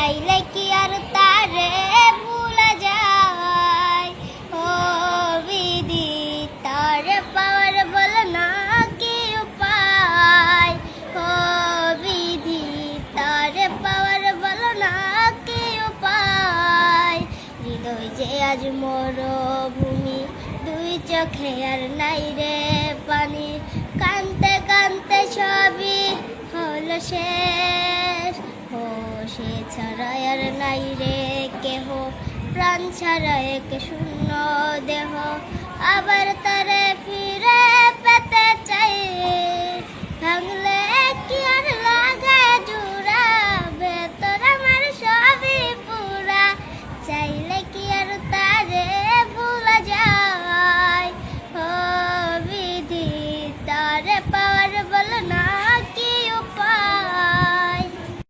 চাইলে কি আর তারে ভুলা যায়? ও বিধি, তারে পাওয়ার বল না কি উপায়? ও বিধি, তারে পাওয়ার বল না কি উপায়? হৃদয় যে আজ মরুভূমি, দুই চোখে আর নাই রে পানি, কানতে কানতে সবই হলো শেষ। ও সে ছাড়া আর নাই রে কেহ, প্রাণ ছাড়া এক শূন্য দেহ, আবার